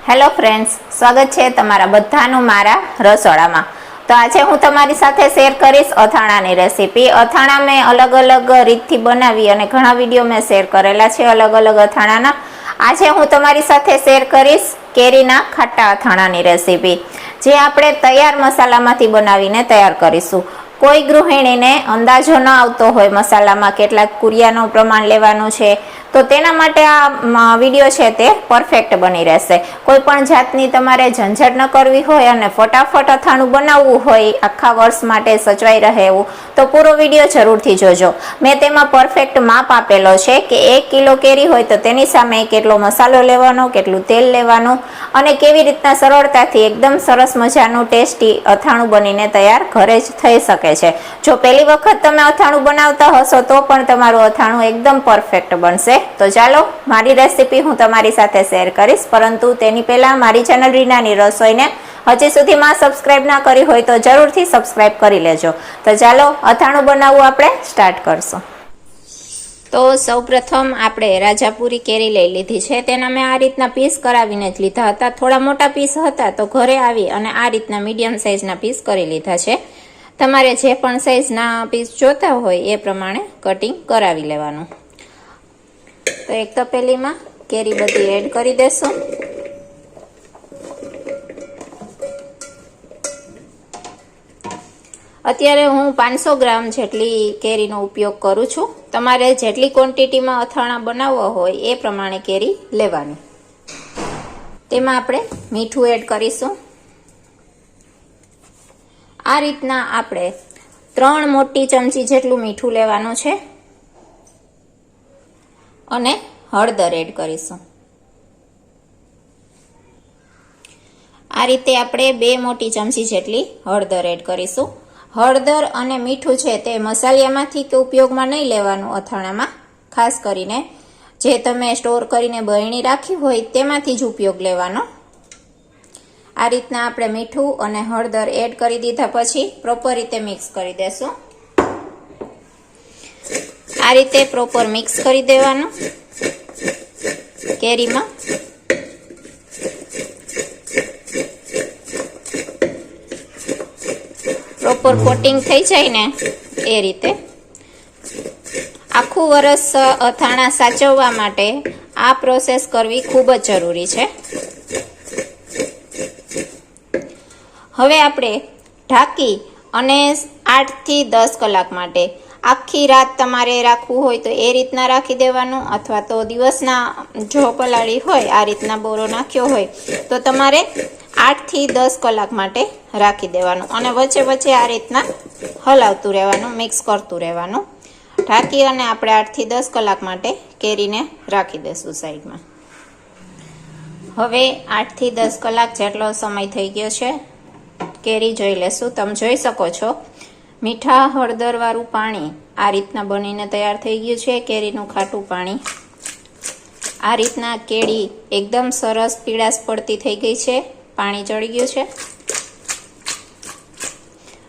Hello friends, સ્વાગત છે તમારા બધાનું મારા રસોડામાં। તો આજે હું તમારી સાથે શેર કરીશ અથાણાની રેસીપી। અથાણા મેં અલગ અલગ રીતથી બનાવી અને ઘણા વિડીયો મેં શેર કરેલા છે અલગ અલગ અથાણાના। આજે હું તમારી સાથે શેર કરીશ કેરીના ખાટા અથાણાની રેસીપી, જે આપણે તૈયાર મસાલામાંથી બનાવીને તૈયાર કરીશું। કોઈ ગૃહિણીને અંદાજો ન આવતો હોય મસાલામાં કેટલાક કુરિયાનું પ્રમાણ લેવાનું છે, તો તેના માટે આ વિડીયો છે તે પરફેક્ટ બની રહેશે। કોઈ પણ જાતની તમારે ઝંઝટ ન કરવી હોય અને ફટાફટ અથાણું બનાવવું હોય આખા વર્ષ માટે સચવાઈ રહે એવું, તો પૂરો વિડીયો જરૂરથી જોજો। મેં તેમાં પરફેક્ટ માપ આપેલો છે કે 1 કિલો કેરી હોય તો તેની સામે કેટલો મસાલો લેવાનો, કેટલું તેલ લેવાનું અને કેવી રીતના સરળતાથી એકદમ સરસ મજાનું ટેસ્ટી અથાણું બનીને તૈયાર ઘરે જ થઈ શકે છે। જો પહેલી વખત તમે અથાણું બનાવતા હશો તો પણ તમારું અથાણું એકદમ પરફેક્ટ બનશે। તો ચાલો મારી રેસીપી હું તમારી સાથે શેર કરીશ, પરંતુ તેની પહેલાં મારી ચેનલ રીનાની રસોઈને હજી સુધીમાં સબસ્ક્રાઈબ ના કરી હોય તો જરૂરથી સબસ્ક્રાઈબ કરી લેજો। તો ચાલો અથાણું બનાવવું આપણે સ્ટાર્ટ કરશું। તો સૌપ્રથમ આપણે રાજાપુરી કેરી લઈ લીધી છે, તેના મેં આ રીતના પીસ કરાવીને જ લીધા હતા। થોડા મોટા પીસ હતા તો ઘરે આવી અને આ રીતના મીડિયમ સાઇઝના પીસ કરી લીધા છે। તમારે જે પણ સાઇઝના પીસ જોતા હોય એ પ્રમાણે કટિંગ કરાવી લેવાનું। તો એક તપેલીમાં કેરી બધી એડ કરી દેશું। અત્યારે હું 500 ગ્રામ જેટલી કેરીનો ઉપયોગ કરું છું। તમારે જેટલી ક્વોન્ટિટીમાં અથાણા બનાવવા હોય એ પ્રમાણે કેરી લેવાની। તેમાં આપણે મીઠું એડ કરીશું। આ રીતના આપણે 3 મોટી ચમચી જેટલું મીઠું લેવાનું છે અને હળદર એડ કરીશું। આ રીતે આપણે 2 મોટી ચમચી જેટલી હળદર એડ કરીશું। હળદર અને મીઠું છે તે મસાલિયામાંથી કે ઉપયોગમાં નહીં લેવાનું અથાણામાં, ખાસ કરીને જે તમે સ્ટોર કરીને બરણી રાખી હોય તેમાંથી જ ઉપયોગ લેવાનો। આ રીતના આપણે મીઠું અને હળદર એડ કરી દીધા પછી પ્રોપર રીતે મિક્સ કરી દેશું। આ રીતે પ્રોપર મિક્સ કરી દેવાનું કેરીમાં। પ્રોપર કોટિંગ થઈ જાય ને એ રીતે। આખું વરસ અથાણા સાચવવા માટે આ પ્રોસેસ કરવી ખૂબ જ જરૂરી છે। હવે આપણે ઢાંકી અને 8 થી 10 કલાક માટે, આખી રાત તમારે રાખવું હોય તો એ રીતના રાખી દેવાનું, અથવા તો દિવસના જો પલાળી હોય આ રીતના બોરો નાખ્યો હોય તો તમારે 8 થી 10 કલાક માટે રાખી દેવાનું અને વચ્ચે વચ્ચે આ રીતના હલાવતું રહેવાનું, મિક્સ કરતું રહેવાનું। ઢાંકી અને આપણે 8 થી 10 કલાક માટે કેરીને રાખી દેશું સાઈડમાં। હવે 8 થી 10 કલાક જેટલો સમય થઈ ગયો છે। કેરી જોઈ લેશું। તમે જોઈ શકો છો મીઠા હળદરવાળું પાણી આ રીતના બનીને તૈયાર થઈ ગયું છે, કેરીનું ખાટું પાણી। આ રીતના કેરી એકદમ સરસ પીળાશ પડતી થઈ ગઈ છે, પાણી ચડી ગયું છે।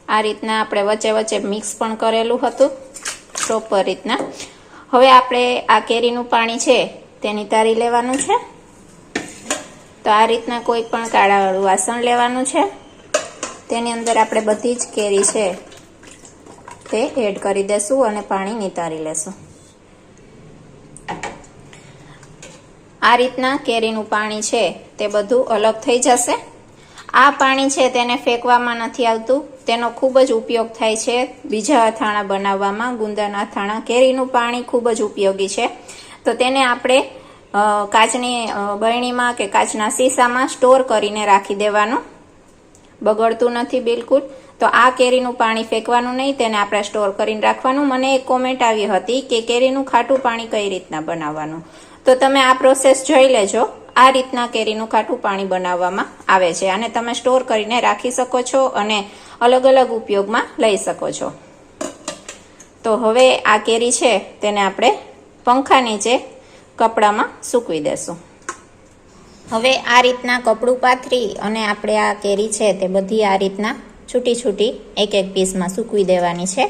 આ રીતના આપણે વચ્ચે વચ્ચે મિક્સ પણ કરેલું હતું પ્રોપર રીતના। હવે આપણે આ કેરીનું પાણી છે તે નિતારી લેવાનું છે। તો આ રીતના કોઈ પણ કાળાવાળું વાસણ લેવાનું છે, તેની અંદર આપણે બધી જ કેરી છે તે એડ કરી દેશું અને પાણી નિતારી લેશું। આ રીતના કેરીનું પાણી છે તે બધું અલગ થઈ જશે। આ પાણી છે તેને ફેંકવામાં નથી આવતું, તેનો ખૂબ જ ઉપયોગ થાય છે બીજા અથાણા બનાવવામાં। ગુંદાના અથાણા કેરીનું પાણી ખૂબ જ ઉપયોગી છે, તો તેને આપણે કાચની બરણીમાં કે કાચના શીશામાં સ્ટોર કરીને રાખી દેવાનું, બગડતું નથી બિલકુલ। તો આ કેરીનું પાણી ફેંકવાનું નહીં, તેને આપણે સ્ટોર કરીને રાખવાનું। મને એક કોમેન્ટ આવી હતી કે કેરીનું ખાટું પાણી કઈ રીતના બનાવવાનું, તો તમે આ પ્રોસેસ જોઈ લેજો। આ રીતના કેરીનું ખાટું પાણી બનાવવામાં આવે છે, અને તમે સ્ટોર કરીને રાખી શકો છો અને અલગ અલગ ઉપયોગમાં લઈ શકો છો। તો હવે આ કેરી છે તેને આપણે પંખા નીચે કપડામાં સૂકવી દેશું। હવે આ રીતના કપડું પાથરી અને આપણે આ કેરી છે તે બધી આ રીતના છૂટી છૂટી એક એક પીસમાં સૂકવી દેવાની છે।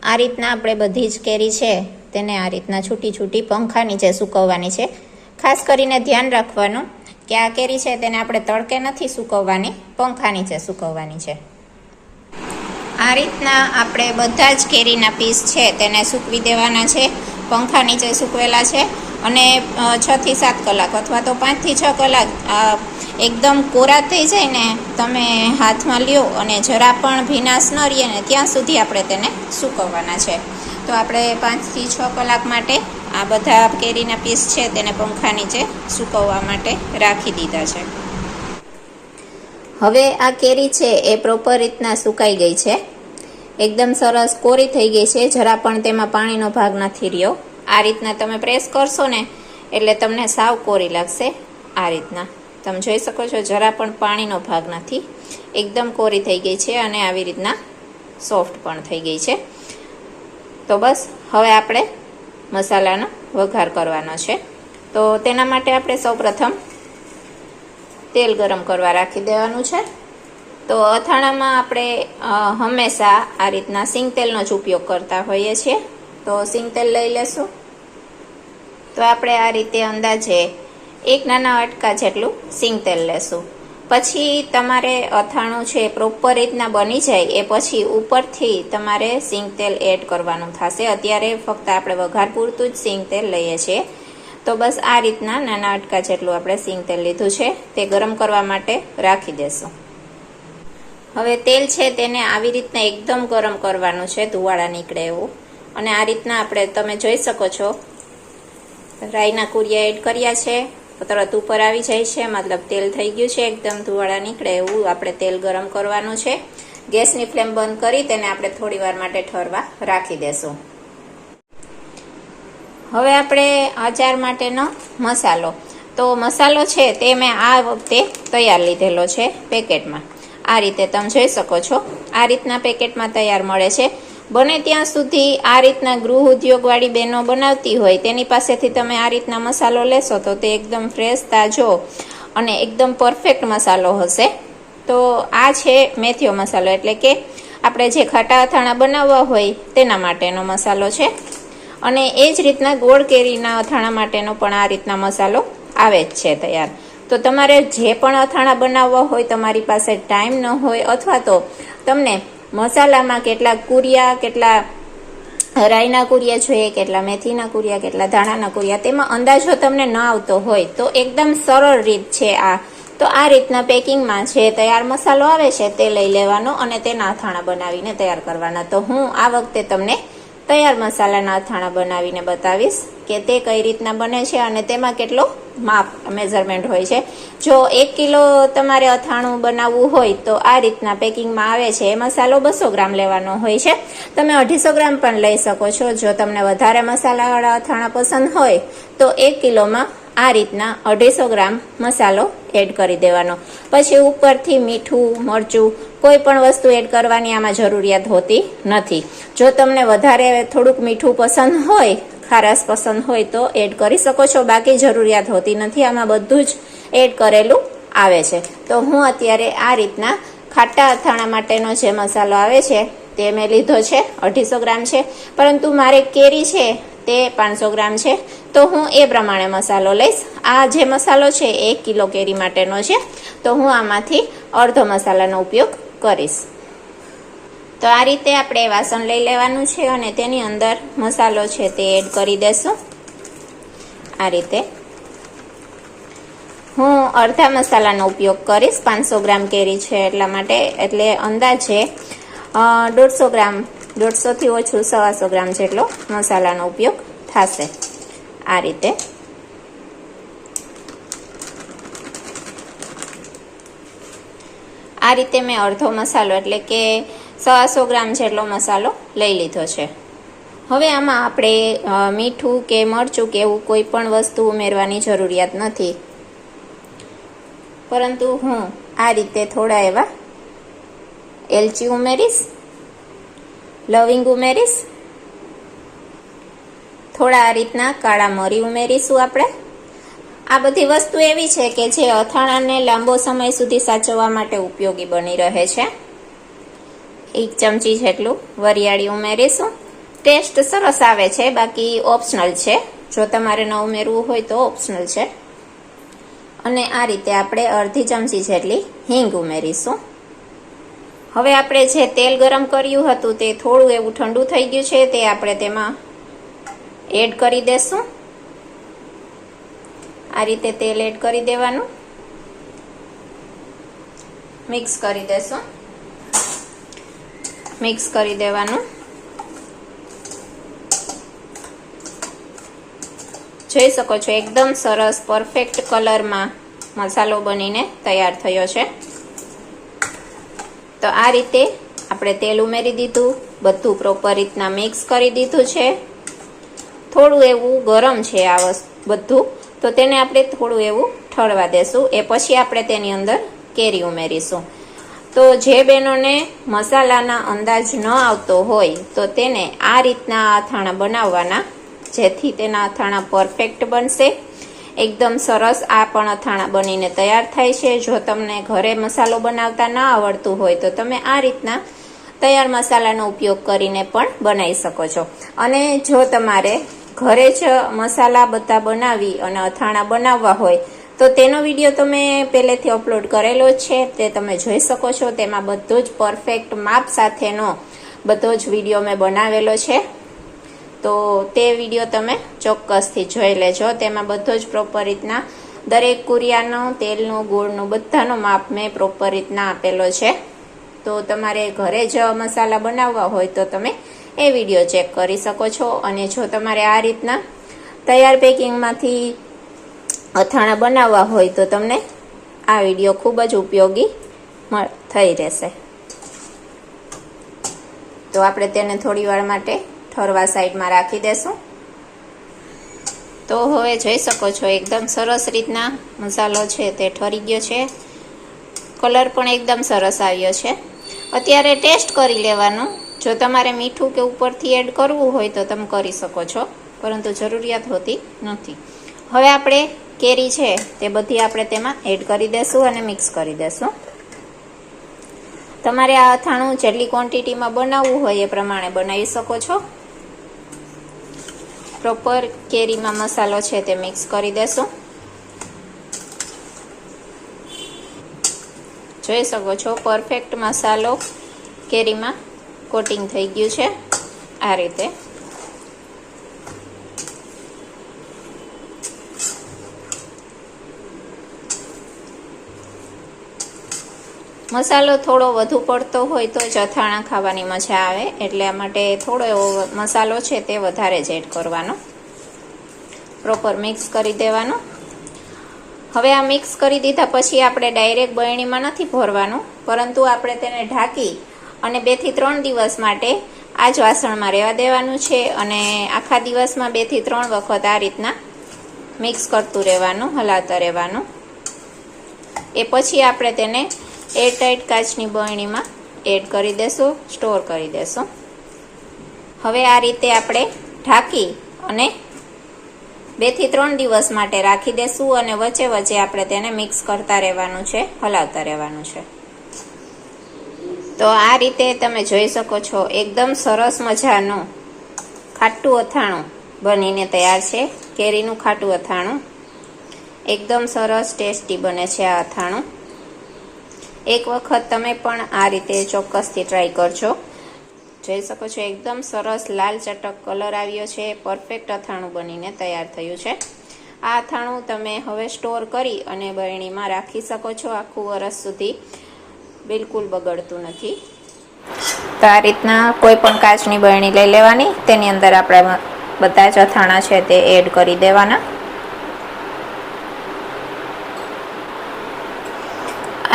આ રીતના આપણે બધી જ કેરી છે તેને આ રીતના છૂટી છૂટી પંખા નીચે સૂકવવાની છે। ખાસ કરીને ધ્યાન રાખવાનું કે આ કેરી છે તેને આપણે તડકે નથી સૂકવવાની, પંખા નીચે સૂકવવાની છે. આ રીતના આપણે બધા જ કેરીના પીસ છે તેને સૂકવી દેવાના છે. પંખા નીચે સૂકવેલા છે અને 6 થી 7 કલાક અથવા તો 5 થી 6 કલાક એકદમ કોરા થઈ જાય ને તમે હાથમાં લ્યો અને જરા પણ ભીનાશ ન રહે ને ત્યાં સુધી આપણે તેને સૂકવવાના છે. તો આપણે 5 થી 6 કલાક માટે આ બધા કેરીના પીસ છે તેને પંખા નીચે સૂકવવા માટે રાખી દીધા છે. હવે આ કેરી છે એ પ્રોપર રીતના સુકાઈ ગઈ છે, એકદમ સરસ કોરી થઈ ગઈ છે, જરા પણ તેમાં પાણીનો ભાગ નથી રહ્યો. આ રીતના તમે પ્રેસ કરશો ને એટલે તમને સાવ કોરી લાગશે. આ રીતના તમે જોઈ શકો છો, જરા પણ પાણીનો ભાગ નથી, એકદમ કોરી થઈ ગઈ છે અને આવી રીતના સોફ્ટ પણ થઈ ગઈ છે. તો બસ હવે આપણે મસાલાનો વઘાર કરવાનો છે. તો તેના માટે આપણે સૌપ્રથમ તેલ ગરમ કરવા રાખી દેવાનું છે. તો અથાણામાં આપણે હંમેશા આ રીતના સિંગ તેલનો જ ઉપયોગ કરતા હોઈએ છીએ. તો સિંગ તેલ લઈ લેશું. તો આપણે આ રીતે અંદાજે 1 નાના વાટકા જેટલું સિંગ તેલ લેશું. પછી તમારે અથાણું છે પ્રોપર રીતના બની જાય એ પછી ઉપરથી તમારે સિંગ તેલ એડ કરવાનું થશે. અત્યારે ફક્ત આપણે વઘાર પૂરતું જ સિંગ તેલ લઈએ છીએ. તો બસ આ રીતના નાના વાટકા જેટલું આપણે સિંગ તેલ લીધું છે, તે ગરમ કરવા માટે રાખી દેશું. હવે તેલ છે તેને આવી રીતના એકદમ ગરમ કરવાનું છે, ધુવાળા નીકળે એવું. અને આ રીતના આપણે તમે જોઈ શકો છો, રાઈના કુરિયા એડ કર્યા છે, તરત ઉપર આવી જાય છે, મતલબ તેલ થઈ ગયું છે, એકદમ ધુવાળા નીકળે એવું આપણે તેલ ગરમ કરવાનું છે. ગેસની ફ્લેમ બંધ કરી તેને આપણે થોડી વાર માટે ઠરવા રાખી દેશું. હવે આપણે અચાર માટેનો મસાલો, તો મસાલો છે તે મેં આ વખતે તૈયાર લીધેલો છે પેકેટમાં. આ રીતે તમે જોઈ શકો છો, આ રીતના પેકેટમાં તૈયાર મળે છે. બને ત્યાં સુધી આ રીતના ગૃહ ઉદ્યોગવાળી બહેનો બનાવતી હોય તેની પાસેથી તમે આ રીતના મસાલો લેશો તો તે એકદમ ફ્રેશ, તાજો અને એકદમ પરફેક્ટ મસાલો હશે. તો આ છે મેથીયો મસાલો, એટલે કે આપણે જે ખાટા અથાણા બનાવવા હોય તેના માટેનો મસાલો છે. અને એ જ રીતના ગોળ કેરીના અથાણા માટેનો પણ આ રીતના મસાલો આવે જ છે તૈયાર. તો તમારે જે પણ અથાણા બનાવવા હોય, તમારી પાસે ટાઈમ ન હોય અથવા તો તમને મસાલામાં કેટલા કુરિયા, કેટલા રાઈના કુરિયા જોઈએ, કેટલા મેથીના કુરિયા, કેટલા ધાણાના કુરિયા, તેમાં અંદાજો તમને ન આવતો હોય તો એકદમ સરળ રીત છે આ. તો આ રીતના પેકિંગમાં જે તૈયાર મસાલો આવે છે તે લઈ લેવાનો અને તેના અથાણા બનાવીને તૈયાર કરવાના. તો હું આ વખતે તમને તૈયાર મસાલાના અથાણા બનાવીને બતાવીશ કે તે કઈ રીતના બને છે અને તેમાં કેટલો માપ મેઝરમેન્ટ હોય છે. જો 1 કિલો તમારે અથાણું બનાવવું હોય તો આ રીતના પેકિંગમાં આવે છે. એ મસાલો 200 ગ્રામ લેવાનો હોય છે. તમે 250 ગ્રામ પણ લઈ શકો છો. જો તમને વધારે મસાલાવાળા અથાણા પસંદ હોય તો 1 કિલોમાં આ રીતના 250 ગ્રામ મસાલો એડ કરી દેવાનો. પછી ઉપરથી મીઠું, મરચું કોઈ પણ વસ્તુ એડ કરવાની આમાં જરૂરિયાત હોતી નથી. જો તમને વધારે થોડુંક મીઠું પસંદ હોય, ખારાશ પસંદ હોય તો એડ કરી શકો છો, બાકી જરૂરિયાત હોતી નથી. આમાં બધું જ એડ કરેલું આવે છે. તો હું અત્યારે આ રીતના ખાટા અથાણા માટેનો જે મસાલો આવે છે તે મેં લીધો છે, 250 ગ્રામ છે. પરંતુ મારે કેરી છે તે 500 ગ્રામ છે, તો હું એ પ્રમાણે મસાલો લઈશ. આ જે મસાલો છે 1 કિલો કેરી માટેનો છે, તો હું આમાંથી અડધો મસાલાનો ઉપયોગ કરીશ. તો આ રીતે આપણે વાસણ લઈ લેવાનું છે અને તેની અંદર મસાલો છે તે એડ કરી દેશું. આ રીતે હું અડધા મસાલાનો ઉપયોગ કરીશ. 500 ગ્રામ કેરી છે એટલા માટે, એટલે અંદાજે 150 ગ્રામ, 150 થી ઓછું 125 ગ્રામ જેટલો મસાલાનો ઉપયોગ થશે. આ રીતે મેં અડધો મસાલો એટલે કે 125 ગ્રામ જેટલો મસાલો લઈ લીધો છે. હવે આમાં આપણે મીઠું કે મરચું કે એવું કોઈ પણ વસ્તુ ઉમેરવાની જરૂરિયાત નથી, પરંતુ હું આ રીતે થોડા એવા એલચી ઉમેરીશ, લવિંગ ઉમેરીશ, થોડા આ રીતના કાળા મરી ઉમેરીશું આપણે. આ બધી વસ્તુ એવી છે કે જે અથાણાને લાંબો સમય સુધી સાચવવા માટે ઉપયોગી બની રહે છે. 1 ચમચી જેટલું વરિયાળી ઉમેરીશું. ટેસ્ટ સરસ આવે છે, બાકી ઓપ્શનલ છે. જો તમારે ન ઉમેરવું હોય તો ઓપ્શનલ છે. અને આ રીતે આપણે અડધી ચમચી જેટલી હિંગ ઉમેરીશું. હવે આપણે જે તેલ ગરમ કર્યું હતું તે થોડું એવું ઠંડુ થઈ ગયું છે, તે આપણે તેમાં એડ કરી દેશું. આ રીતે તેલ એડ કરી દેવાનું, મિક્સ કરી દેશું. મિક્સ કરી દેવાનું. જોઈ શકો છો એકદમ સરસ પરફેક્ટ કલરમાં મસાલો બનીને તૈયાર થયો છે. તો આ રીતે આપણે તેલ ઉમેરી દીધું, બધું પ્રોપર રીતના મિક્સ કરી દીધું છે. થોડું એવું ગરમ છે આ બધું, તો તેને આપણે થોડું એવું ઠરવા દેશું. એ પછી આપણે તેની અંદર કેરી ઉમેરીશું. તો જે બહેનોને મસાલાના અંદાજ ન આવતો હોય તો તેને આ રીતના અથાણા બનાવવાના, જેથી તેના અથાણા પરફેક્ટ બનશે. એકદમ સરસ આ પણ અથાણા બનીને તૈયાર થાય છે. જો તમને ઘરે મસાલો બનાવતા ના આવડતું હોય તો તમે આ રીતના તૈયાર મસાલાનો ઉપયોગ કરીને પણ બનાવી શકો છો. અને જો તમારે ઘરે જ મસાલા બધા બનાવી અને અથાણા બનાવવા હોય તો તેનો વિડીયો તમે પહેલેથી અપલોડ કરેલો છે, તે તમે જોઈ શકો છો. તેમાં બધો જ પરફેક્ટ માપ સાથેનો બધો જ વિડીયો મેં બનાવેલો છે. તો તે વિડીયો તમે ચોક્કસથી જોઈ લેજો. તેમાં બધો જ પ્રોપર રીતના દરેક કુરિયાનો, તેલનો, ગોળનો બધાનો માપ મેં પ્રોપર રીતના આપેલો છે. તો તમારે ઘરે જ મસાલા બનાવવા હોય તો તમે એ વિડીયો ચેક કરી શકો છો. અને જો તમારે આ રીતના તૈયાર પેકિંગમાંથી અથાણા બનાવવા હોય તો તમને આ વિડીયો ખૂબ જ ઉપયોગી થઈ રહેશે. તો આપણે તેને થોડી વાર માટે ઠરવા સાઈડમાં રાખી દેશું. તો હવે જોઈ શકો છો એકદમ સરસ રીતના મસાલો છે તે ઠરી ગયો છે. કલર પણ એકદમ સરસ આવ્યો છે. અત્યારે ટેસ્ટ કરી લેવાનું. જો તમારે મીઠું કે ઉપરથી એડ કરવું હોય તો તમે કરી શકો છો, પરંતુ જરૂરિયાત હોતી નથી. હવે આપણે કેરી છે તે બધી આપણે તેમાં એડ કરી દેશું અને મિક્સ કરી દેશું. તમારે આ અથાણું જેટલી ક્વોન્ટિટીમાં બનાવવું હોય એ પ્રમાણે બનાવી શકો છો. પ્રોપર કેરીમાં મસાલો છે તે મિક્સ કરી દેશું. જોઈ શકો છો પરફેક્ટ મસાલો કેરીમાં કોટિંગ થઈ ગયું છે. આ રીતે મસાલો થોડો વધુ પડતો હોય તો જ અથાણા ખાવાની મજા આવે, એટલે આ માટે થોડો એવો મસાલો છે તે વધારે જ એડ કરવાનો. પ્રોપર મિક્સ કરી દેવાનું. હવે આ મિક્સ કરી દીધા પછી આપણે ડાયરેક્ટ બરણીમાં નથી ભરવાનું, પરંતુ આપણે તેને ઢાંકી અને 2 થી 3 દિવસ માટે આ જ વાસણમાં રહેવા દેવાનું છે. અને આખા દિવસમાં 2 થી 3 વખત આ રીતના મિક્સ કરતું રહેવાનું, હલાવતા રહેવાનું. એ પછી આપણે તેને એરટાઈટ કાચની બરણીમાં એડ કરી દેશું, સ્ટોર કરી દેશું. હવે આ રીતે આપણે ઢાંકી અને 2 થી 3 દિવસ માટે રાખી દેશું. અને વચ્ચે વચ્ચે આપણે તેને મિક્સ કરતા રહેવાનું છે, હલાવતા રહેવાનું છે. તો આ રીતે તમે જોઈ શકો છો એકદમ સરસ મજાનું ખાટું અથાણું બનીને તૈયાર છે. કેરીનું ખાટું અથાણું એકદમ સરસ ટેસ્ટી બને છે આ અથાણું. એક વખત તમે પણ આ રીતે ચોક્કસથી ટ્રાય કરજો. જોઈ શકો છો એકદમ સરસ લાલ ચટક કલર આવ્યો છે. પરફેક્ટ અથાણું બનીને તૈયાર થયું છે. આ અથાણું તમે હવે સ્ટોર કરી અને બરણીમાં રાખી શકો છો આખું વરસ સુધી, બિલકુલ બગડતું નથી. તો આ રીતના કોઈ પણ કાચની બરણી લઈ લેવાની, તેની અંદર આપણે બધા જ અથાણા છે તે એડ કરી દેવાના.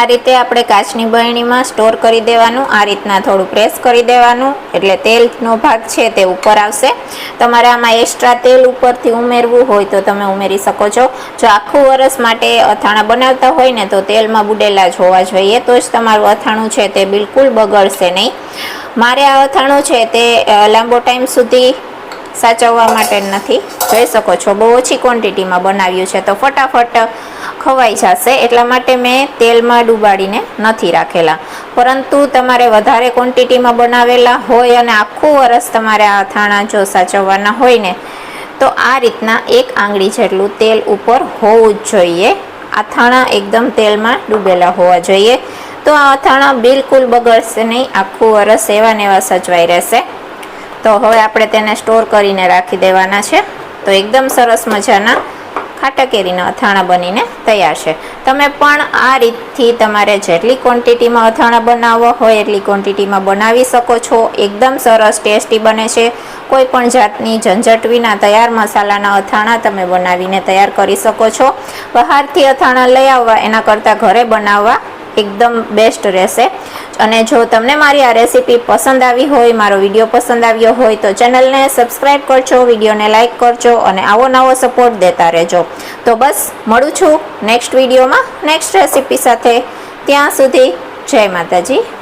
આ રીતે આપણે કાચની બરણીમાં સ્ટોર કરી દેવાનું. આ રીતના થોડું પ્રેસ કરી દેવાનું એટલે તેલનો ભાગ છે તે ઉપર આવશે. તમારે આમાં એક્સ્ટ્રા તેલ ઉપરથી ઉમેરવું હોય તો તમે ઉમેરી શકો છો. જો આખું વરસ માટે અથાણા બનાવતા હોય ને તો તેલમાં બુડેલા જ હોવા જોઈએ, તો જ તમારું અથાણું છે તે બિલકુલ બગડશે નહીં. મારે આ અથાણું છે તે લાંબો ટાઈમ સુધી સાચવવા માટે નથી. જોઈ શકો છો બહુ ઓછી ક્વોન્ટિટીમાં બનાવ્યું છે તો ફટાફટ ખવાઈ જશે, એટલા માટે મેં તેલમાં ડુબાડીને નથી રાખેલા. પરંતુ તમારે વધારે ક્વોન્ટિટીમાં બનાવેલા હોય અને આખું વરસ તમારે આ અથાણા જો સાચવવાના હોય ને તો આ રીતના 1 આંગળી જેટલું તેલ ઉપર હોવું જ જોઈએ. અથાણા એકદમ તેલમાં ડૂબેલા હોવા જોઈએ. તો આ અથાણા બિલકુલ બગડશે નહીં, આખું વરસ એવા ને એવા સચવાઈ રહેશે. તો હવે આપણે તેને સ્ટોર કરીને રાખી દેવાના છે. તો એકદમ સરસ મજાના ખાટા કેરીના અથાણા બનીને તૈયાર છે. તમે પણ આ રીતથી તમારે જેટલી ક્વોન્ટિટીમાં અથાણા બનાવવા હોય એટલી ક્વોન્ટિટીમાં બનાવી શકો છો. એકદમ સરસ ટેસ્ટી બને છે. કોઈ પણ જાતની ઝંઝટ વિના તૈયાર મસાલાના અથાણા તમે બનાવીને તૈયાર કરી શકો છો. બહારથી અથાણા લઈ આવવા એના કરતાં ઘરે બનાવવા એકદમ બેસ્ટ રહેશે. અને જો તમને મારી આ રેસીપી પસંદ આવી હોય, મારો વિડીયો પસંદ આવ્યો હોય તો ચેનલને સબસ્ક્રાઈબ કરજો, વિડીયોને લાઈક કરજો અને આવો નવો સપોર્ટ દેતા રહેજો. તો બસ મળું છું નેક્સ્ટ વિડીયોમાં નેક્સ્ટ રેસીપી સાથે. ત્યાં સુધી જય માતાજી.